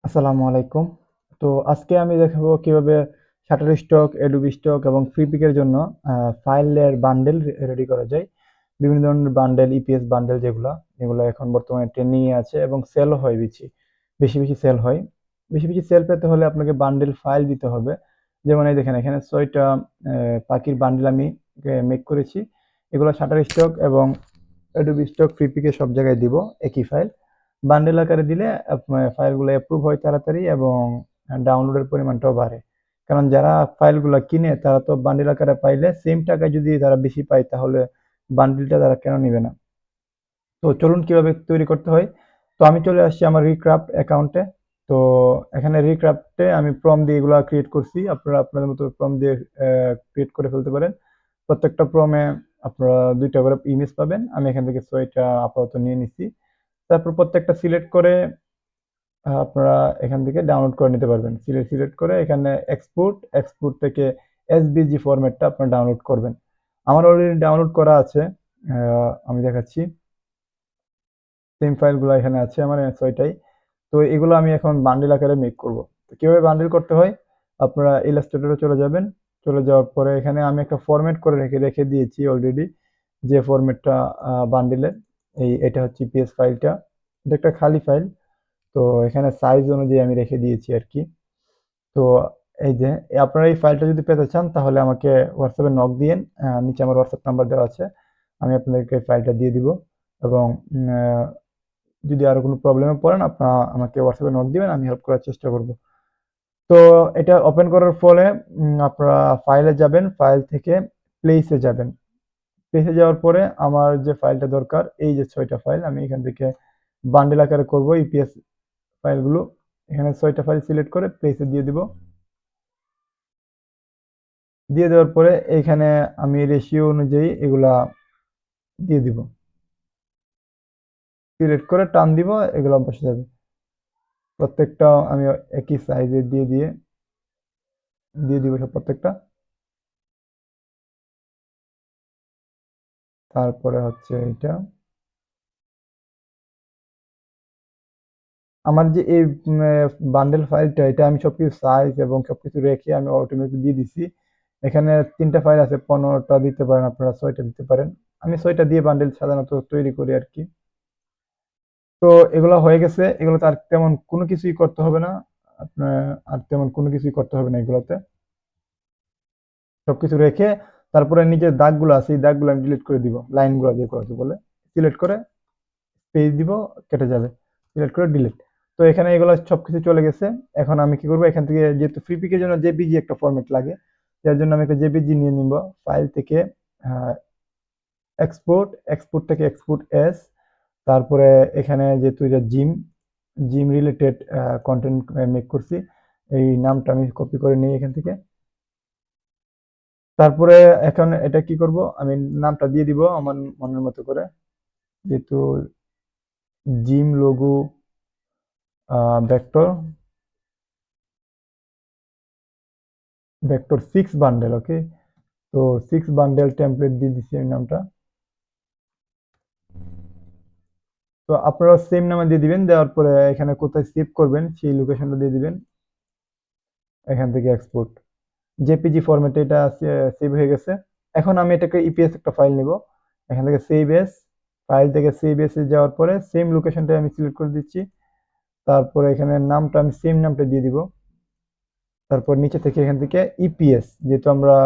আসসালামু আলাইকুম। তো আজকে আমি দেখাবো কিভাবে Shutterstock, Adobe Stock এবং Freepik এর জন্য ফাইলের বান্ডেল রেডি করা যায়। বিভিন্ন ধরনের বান্ডেল, ইপিএস বান্ডেল এগুলো এখন বর্তমানে ট্রেন্ডিং এ আছে এবং সেলও হয় বেশি সেল হয়। বেশি সেল পেতে হলে আপনাকে বান্ডেল ফাইল দিতে হবে। যেমন এই দেখেন এখানে ৬ টা পাখির বান্ডেল আমি মেক করেছি। এগুলো Shutterstock এবং Adobe Stock, Freepik এ সব জায়গায় দিব একই ফাইল। বান্ডেল আকারে দিলে ফাইলগুলো অ্যাপ্রুভ হয় তাড়াতাড়ি এবং ডাউনলোডের পরিমাণটাও বাড়ে। কারণ যারা ফাইলগুলো কিনে তারা তো বান্ডেল আকারে পাইলে সেম টাকায় যদি তারা বেশি পায় তাহলে বান্ডেলটা তারা কেন নিবে না? তো চলুন কিভাবে তৈরি করতে হয়। তো আমি চলে আসছি আমার রিক্রাফট অ্যাকাউন্টে। তো এখানে রিক্রাফটে আমি প্রম্পট দিয়ে এগুলা ক্রিয়েট করছি। আপনারা আপনাদের মতো প্রম্পট দিয়ে ক্রিয়েট করে ফেলতে পারেন। প্রত্যেকটা প্রমে আপনারা ২ টা করে ইমেজ পাবেন। আমি এখান থেকে ৬ টা আপাতত নিয়ে নিচ্ছি। তারপর প্রত্যেকটা সিলেক্ট করে আপনারা এখান থেকে ডাউনলোড করে নিতে পারবেন। সিলেক্ট করে এখানে এক্সপোর্ট থেকে এসভিজি ফরম্যাটটা আপনারা ডাউনলোড করবেন। আমার অলরেডি ডাউনলোড করা আছে। আমি দেখাচ্ছি। সেম ফাইলগুলো এখানে আছে আমার ৬ টাই। তো এগুলো আমি এখন বান্ডেল আকারে মেক করব। তো কিভাবে বান্ডেল করতে হয়? আপনারা ইলাস্ট্রেটরে চলে যাবেন। চলে যাওয়ার পরে এখানে আমি একটা ফরম্যাট করে রেখে দিয়েছি অলরেডি। যে ফরম্যাটটা বান্ডেলের এটা হচ্ছে পিএস ফাইলটা। এটা একটা খালি ফাইল। তো এখানে সাইজ অনুযায়ী আমি রেখে দিয়েছি আরকি। তো এই যে আপনারা এই ফাইলটা যদি পেতে চান তাহলে আমাকে হোয়াটসঅ্যাপে নক দিয়েন। নিচে আমার হোয়াটসঅ্যাপ নাম্বার দেওয়া আছে। আমি আপনাদেরকে এই ফাইলটা দিয়ে দিব এবং উম আ যদি আরো কোনো প্রবলেমে পড়েন আপনারা আমাকে হোয়াটসঅ্যাপে নক দিবেন। আমি হেল্প করার চেষ্টা করব। তো এটা ওপেন করার ফলে আপনারা ফাইলে যাবেন। ফাইল থেকে প্লেস-এ যাবেন। প্লেস-এ যাওয়ার পরে আমার যে ফাইলটা দরকার এই যে ৬ টা ফাইল আমি এখান থেকে বান্ডেল আকারে করব ইপিএস ফাইলগুলো। এখানে ৬ টা ফাইল সিলেক্ট করে প্লেস-এ দিয়ে দিব। দিয়ে দেওয়ার পরে এইখানে আমি রেশিও অনুযায়ী এগুলা দিয়ে দিব। সিলেক্ট করে টান দিব এগুলা বসে যাবে। প্রত্যেকটা আমি একই সাইজের দিয়ে দিব সব প্রত্যেকটা। তারপরে হচ্ছে এইটা। আমার যে এই বান্ডেল ফাইলটা এটা আমি সবকিছু সাইজ এবং সবকিছু রেখে আমি অটোমেটিক দিয়ে দিছি। এখানে ৩ টা ফাইল আছে ১৫ টা দিতে পারেন আপনারা ৬ টা দিতে পারেন। আমি ৬ টা দিয়ে বান্ডেল সাধারণত তৈরি করি আরকি। তো এগুলা হয়ে গেছে। এগুলোতে আর তেমন কোনো কিছুই করতে হবে না। আপনার আর তেমন কোনো কিছুই করতে হবে না এগুলাতে। সবকিছু রেখে তারপরে নিচের দাগগুলো আছে এই দাগগুলো আমি ডিলিট করে দিব। লাইনগুলো যেগুলোকে বলে। সিলেক্ট করে স্পেস দিব কেটে যাবে। সিলেক্ট করে ডিলিট। তো এখানে এগুলো সবকিছু চলে গেছে। এখন আমি কি করব এখান থেকে যেহেতু ফ্রিপিকের জন্য জেপিজি একটা ফরম্যাট লাগে। যার জন্য আমি একটা জেপিজি নিয়ে নিব। ফাইল থেকে আ এক্সপোর্ট থেকে এক্সপোর্ট এস তারপরে এখানে যেহেতু এটা জিম রিলেটেড কনটেন্ট মেক করছি। এই নামটা আমি কপি করে নিই এখান থেকে। তারপরে এখন এটা কি করব আমি নামটা দিয়ে দিব আমার মনের মতো করে। যেহেতু জিম লোগো ভেক্টর 6 বান্ডেল ওকে। তো 6 বান্ডেল টেমপ্লেট দিয়ে দিচ্ছি আমি নামটা। তো আপনারা সেম নামে দিয়ে দিবেন। দেওয়ার পরে এখানে কোথায় সেভ করবেন সেই লোকেশনটা দিয়ে দিবেন। এখান থেকে এক্সপোর্ট। জেপিজি ফরম্যাটে এটা সেভ হয়ে গেছে। এখন আমি এটাকে ইপিএস একটা ফাইল নিব। এখান থেকে সেভ এস ফাইল থেকে সেভ এস এ যাওয়ার পরে সেম লোকেশনটা আমি সিলেক্ট করে দিচ্ছি। তারপরে এখানে নামটা আমি সেম নামটা দিয়ে দিব। তারপর নিচে থেকে এখান থেকে ইপিএস যেহেতু আমরা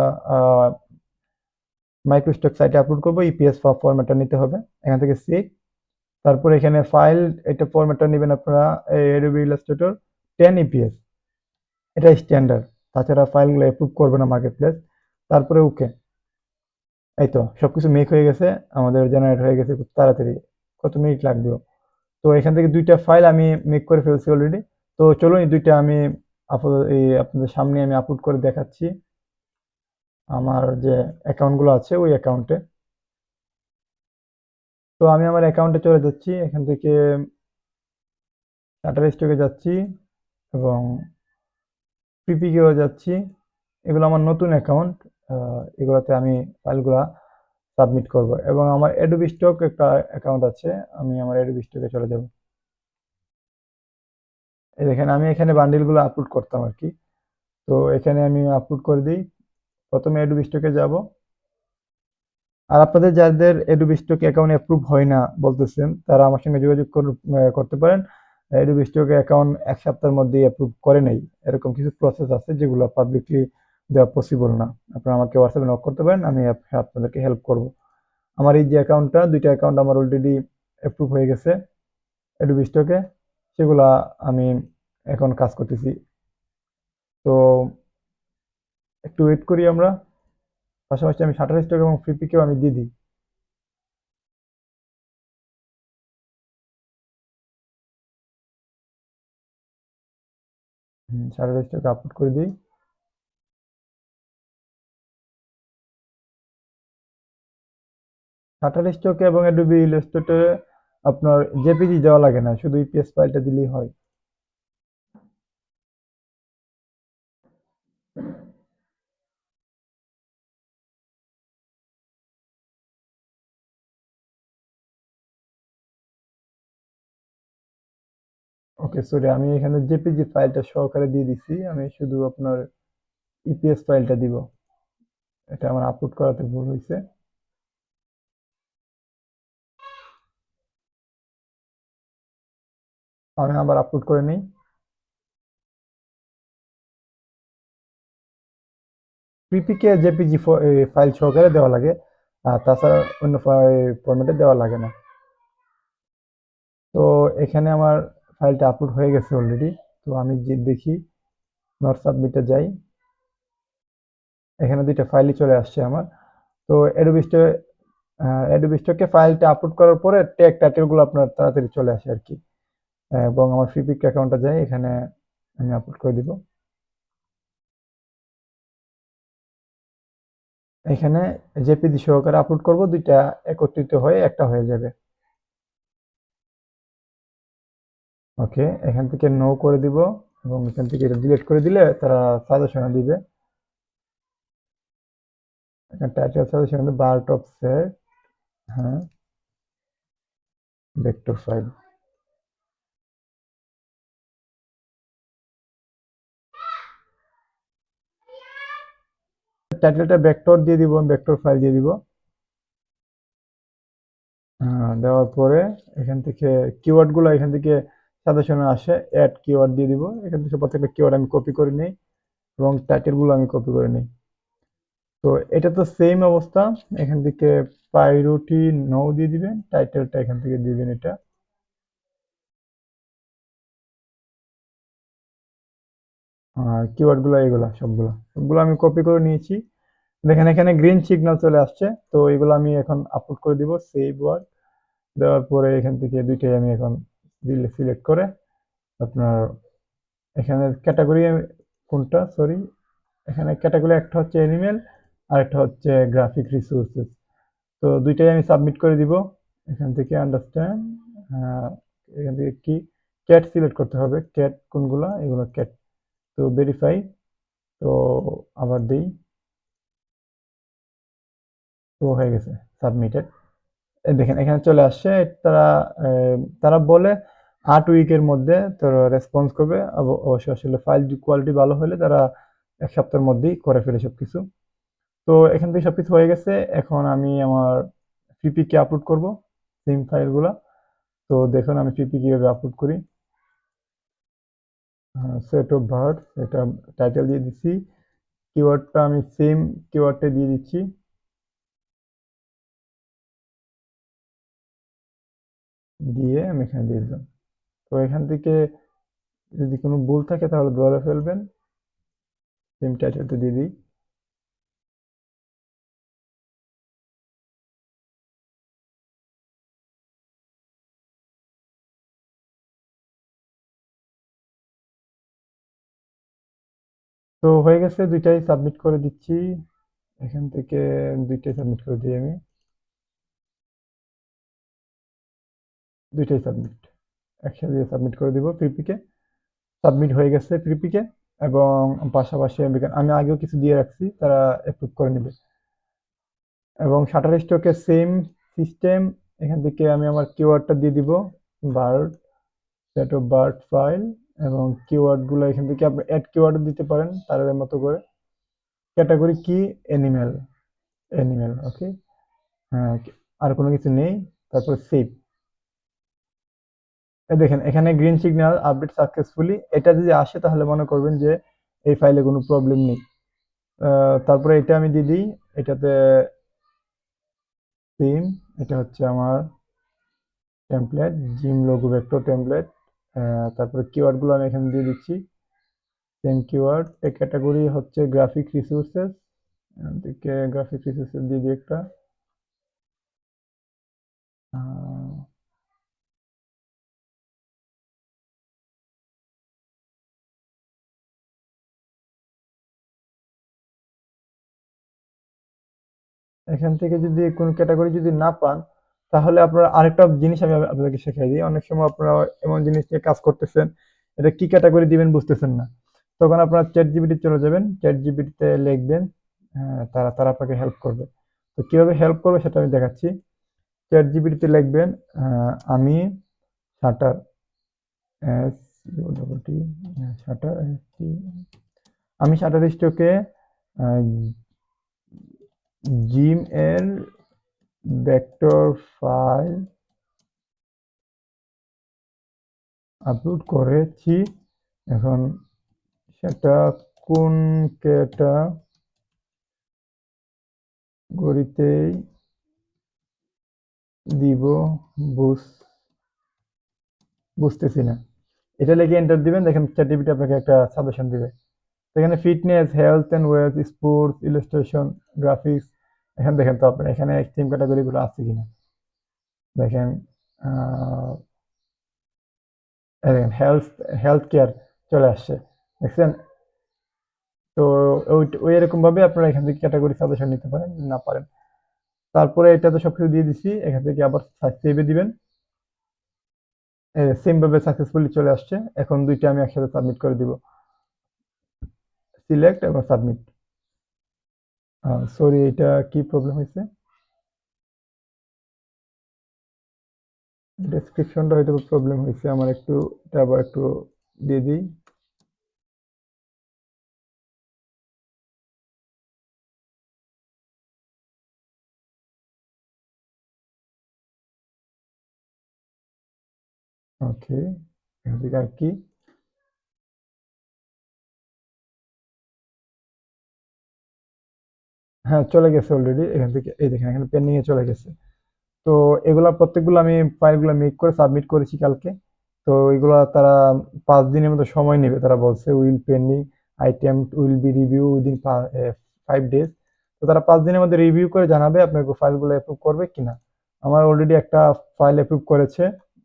মাইক্রোস্টক সাইটে আপলোড করব ইপিএস ফরম্যাটটা নিতে হবে। এখান থেকে সেভ তারপর এখানে ফাইল এটা ফরম্যাটটা নেবেন আপনারা Adobe Illustrator 10 ইপিএস এটা স্ট্যান্ডার্ড। তাছাড়া ফাইলগুলো অ্যাপ্রুভ করবে না মার্কেটপ্লেস। তারপরে ওকে। এই তো সবকিছু মেক হয়ে গেছে। আমাদের জেনারেট হয়ে গেছে খুব তাড়াতাড়ি। কত মিনিট লাগলো? তো এখান থেকে ২ টা ফাইল আমি মেক করে ফেলছি অলরেডি। তো চলুন এই ২ টা আমি আপনাদের সামনে আমি আপলোড করে দেখাচ্ছি। আমার যে অ্যাকাউন্টগুলো আছে ওই অ্যাকাউন্টে। তো আমি আমার অ্যাকাউন্টে চলে যাচ্ছি। এখান থেকে Shutterstock-এ যাচ্ছি এবং পিপিকেও যাচ্ছি। এগুলো আমার নতুন অ্যাকাউন্ট। এগুলাতে আমি ফাইলগুলা সাবমিট করব এবং আমার Adobe Stock একটা অ্যাকাউন্ট আছে। আমি আমার Adobe Stock-এ চলে যাব। এই দেখেন আমি এখানে বান্ডিলগুলো আপলোড করতাম আর কি। তো এখানে আমি আপলোড করে দিই। প্রথমে অ্যাডোবি স্টকে যাব। আর আপনাদের যাদের অ্যাডোবি স্টক অ্যাকাউন্ট অ্যাপ্রুভ হয় না বলতেছেন, তারা আমার সঙ্গে যোগাযোগ করতে পারেন। অ্যাডোবি স্টক অ্যাকাউন্ট ১ সপ্তাহের মধ্যেই অ্যাপ্রুভ করে নেই। এরকম কিছু প্রসেস আছে যেগুলো পাবলিকলি দেওয়া পসিবল না। আপনারা আমাকে হোয়াটসঅ্যাপে নক করতে পারেন, আমি আপনাদেরকে হেল্প করব। আমার এই যে অ্যাকাউন্টটা, ২ টা অ্যাকাউন্ট আমার অলরেডি অ্যাপ্রুভ হয়ে গেছে অ্যাডোবি স্টকে। সেগুলা আমি এখন কাজ করতেছি। তো একটু ওয়েট করি আমরা। পাশাপাশি আমি শাটারস্টক এবং ফ্লিপিকেও আমি দিয়ে দিই। শাটারস্টক আপলোড করে দিই। শাটারস্টক এবং অ্যাডোবি ইলাস্ট্রেটরে আপনার জেপিজি দেওয়া লাগে না, শুধু ইপিএস ফাইলটা দিলেই হয়। ওকে, সরি, আমি এখানে জেপিজি ফাইলটা সহকারে দিয়ে দিছি। আমি শুধু আপনার ইপিএস ফাইলটা দিব। এটা আমার আপলোড করাতে ভুল হয়েছে। আমি আবার আপলোড করে নিই। পিপিকে জেপিজি ফাইল সহকারে দেওয়া লাগে, আর তাছাড়া অন্য ফরম্যাটে দেওয়া লাগে না। তো এখানে আমার ফাইলটা আপলোড হয়ে গেছে অলরেডি। তো আমি যে দেখি নট সাবমিটে যাই, এখানে ২ টা ফাইলই চলে আসছে আমার। তো অ্যাডোবি স্টকে ফাইলটা আপলোড করার পরে ট্যাগ টাইটেলগুলো আপনার তাড়াতাড়ি চলে আসে আর কি। এবং আমার ফ্রিপিক অ্যাকাউন্টটা যাই, এখানে আমি আপলোড করে দিব। এখানে জেপিজি সহকারে আপলোড করব, ২ টা একত্রিত হয়ে একটা হয়ে যাবে। ওকে, এখান থেকে নো করে দিব এবং এখান থেকে এটা ডিলিট করে দিলে তারা সাজেশনে দিবে। এখানে টাইটেল সাজেশন বার টপ সেট, হ্যাঁ, ভেক্টর ফাইল। টাইটেলটা ভেক্টর দিয়ে দিব, ভেক্টর ফাইল দিয়ে দিব। দেওয়ার পরে এখান থেকে কিওয়ার্ডগুলো এখান থেকে সাজেশনে আসে, অ্যাড কিওয়ার্ড দিয়ে দিব। এখান থেকে প্রত্যেকটা কিওয়ার্ড আমি কপি করে নিই এবং টাইটেলগুলো আমি কপি করে নিই। তো এটা তো সেম অবস্থা। এখান থেকে প্রায়োরিটি নো দিয়ে দিবেন, টাইটেলটা এখান থেকে দিবেন এটা। আর কিওয়ার্ডগুলো এগুলা সবগুলো আমি কপি করে নিয়েছি। দেখেন এখানে গ্রিন সিগন্যাল চলে আসছে। তো এগুলো আমি এখন আপলোড করে দিব। সেভ ওয়ার্ড দেওয়ার পরে এখান থেকে ২ টাই আমি এখন সিলেক্ট করে আপনার এখানে ক্যাটাগরি কোনটা, সরি, এখানে ক্যাটাগরি একটা হচ্ছে অ্যানিমেল আর একটা হচ্ছে গ্রাফিক রিসোর্সেস। তো ২ টাই আমি সাবমিট করে দিব। এখান থেকে আন্ডারস্ট্যান্ড, এখান থেকে কি ক্যাট সিলেক্ট করতে হবে, ক্যাট কোনগুলা, এগুলো ক্যাট। তো ভেরিফাই, তো আবার দেই, তো হয়ে গেছে সাবমিটেড। দেখেন এখানে চলে আসছে। তারা তারা বলে ৮ উইকের মধ্যে তারা রেসপন্স করবে। অবশ্যই আসলে ফাইল কোয়ালিটি ভালো হলে তারা ১ সপ্তাহের মধ্যেই করে ফেলে সবকিছু। তো এখান থেকে সবকিছু হয়ে গেছে। এখন আমি আমার পিপিকে আপলোড করব, সিম ফাইলগুলা। তো দেখুন আমি পিপি কিভাবে আপলোড করি। সেট অফ ভার্বস, এটা টাইটেল দিয়ে দিচ্ছি। কিওয়ার্ডটা আমি সেম কিওয়ার্ডটা দিয়ে দিচ্ছি। দিয়ে আমি এখানে দিয়ে দিলাম। তো এখান থেকে যদি কোনো ভুল থাকে তাহলে ধরে ফেলবেন। সেম টাইটেলটা দিয়ে দিই। তো হয়ে গেছে, ২ টাই সাবমিট করে দিচ্ছি। এখান থেকে ২ টাই সাবমিট করে দিই আমি। ২ টাই সাবমিট। একসাথে সাবমিট করে দিব পিপিকে। সাবমিট হয়ে গেছে পিপিকে। এবং পাশাপাশি আমি আগেও কিছু দিয়ে রাখছি, তারা অ্যাপ্রুভ করে নেবে। এবং শাটার স্টকে সেম সিস্টেম। এখান থেকে আমি আমার কিওয়ার্ডটা দিয়ে দিব, bird, set of bird file. এবং কিওয়ার্ডগুলো এখান থেকে আপনি অ্যাড কিওয়ার্ড দিতে পারেন তার মতো করে। ক্যাটাগরি কি? অ্যানিমেল, অ্যানিমেল ওকে। হ্যাঁ, আর কোনো কিছু নেই। তারপর সেভ। এই দেখেন এখানে গ্রিন সিগন্যাল আপডেট সাকসেসফুলি, এটা যদি আসে তাহলে মনে করবেন যে এই ফাইলে কোনো প্রবলেম নেই। তারপরে এটা আমি দিয়ে দিই, এটাতে থিম, এটা হচ্ছে আমার template, gym logo vector template. তারপরে কিওয়ার্ডগুলো আমি এখানে দিয়ে দিচ্ছি, সেম কিওয়ার্ড। এই ক্যাটাগরি হচ্ছে গ্রাফিক রিসোর্সেস, থেকে গ্রাফিক রিসোর্সেস দিয়ে দিই একটা। আহ, এখান থেকে যদি কোন ক্যাটাগরি যদি না পান, তাহলে আপনারা আরেকটা জিনিস আমি আপনাদেরকে শেখাই দিই। অনেক সময় আপনারা এমন জিনিস নিয়ে কাজ করতেছেন, এটা কি ক্যাটাগরি দিবেন বুঝতেছেন না। তখন আপনারা চ্যাট জিপিটি চলে যাবেন, চ্যাট জিপিটিতে লিখবেন, তারা তারা আপনাকে হেল্প করবে। তো কিভাবে হেল্প করবে সেটা আমি দেখাচ্ছি। চ্যাট জিপিটিতে লিখবেন আমি shutter, S U double T, shutter, আমি শাটার স্টকে জিম এর ভেক্টর ফাইল আপলোড করেছি। এখন সেটা কোন ক্যাটাগরিতে দিব বুঝতেছি না। এটা লিখে এন্টার দিবেন, দেখেন চ্যাটজিপিটি আপনাকে একটা সাজেশন দিবে। এখানে fitness, health and wealth, sports, illustration, graphics, এখানে দেখেন তো আপনার এখানে থিম ক্যাটাগরিগুলো আছে কিনা। দেখেন দেখেন হেলথ, হেলথ কেয়ার চলে আসছে, দেখছেন? তো ওই এরকম ভাবে আপনারা এখান থেকে ক্যাটাগরি সাজেশন নিতে পারেন, না পারেন। তারপরে এটা তো সবকিছু দিয়ে দিছি, এখান থেকে আবার সেভে দিবেন। সেম ভাবে সাকসেসফুলি চলে আসছে। এখন দুইটা আমি একসাথে সাবমিট করে দিব, সিলেক্ট এবং সাবমিট। সরি, এটা কি প্রবলেম হয়েছে? ডেসক্রিপশনটা হয়তো প্রবলেম হয়েছে আমার, একটু এটা আবার একটু দিয়ে দিই। ওকে, এখান থেকে আর কি, হ্যাঁ চলে গেছে অলরেডি। এখান থেকে এই দেখেন এখানে পেন্ডিং এ চলে গেছে। তো এগুলা প্রত্যেকগুলো আমি ফাইলগুলো মেক করে সাবমিট করেছি কালকে। তো এগুলা তারা 5 দিনের মতো সময় নেবে, তারা বলছে will pending item will be review within 5 days. তো তারা 5 দিনের মধ্যে রিভিউ করে জানাবে আপনার ফাইলগুলো অ্যাপ্রুভ করবে কিনা। আমার অলরেডি একটা ফাইল অ্যাপ্রুভ করেছে,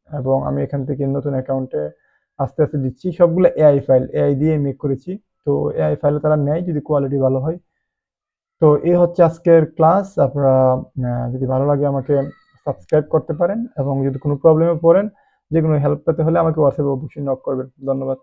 এবং আমি এখান থেকে নতুন অ্যাকাউন্টে আস্তে আস্তে দিচ্ছি। সবগুলো এআই ফাইল, এআই দিয়ে মেক করেছি। তো এআই ফাইলে তারা নেয় যদি কোয়ালিটি ভালো হয়। তো এই হচ্ছে আজকের ক্লাস। আপনারা যদি ভালো লাগে আমাকে সাবস্ক্রাইব করতে পারেন, এবং যদি কোনো প্রবলেমে পড়েন, যে কোনো হেল্প পেতে হলে আমাকে হোয়াটসঅ্যাপে অবশ্যই নক করবেন। ধন্যবাদ।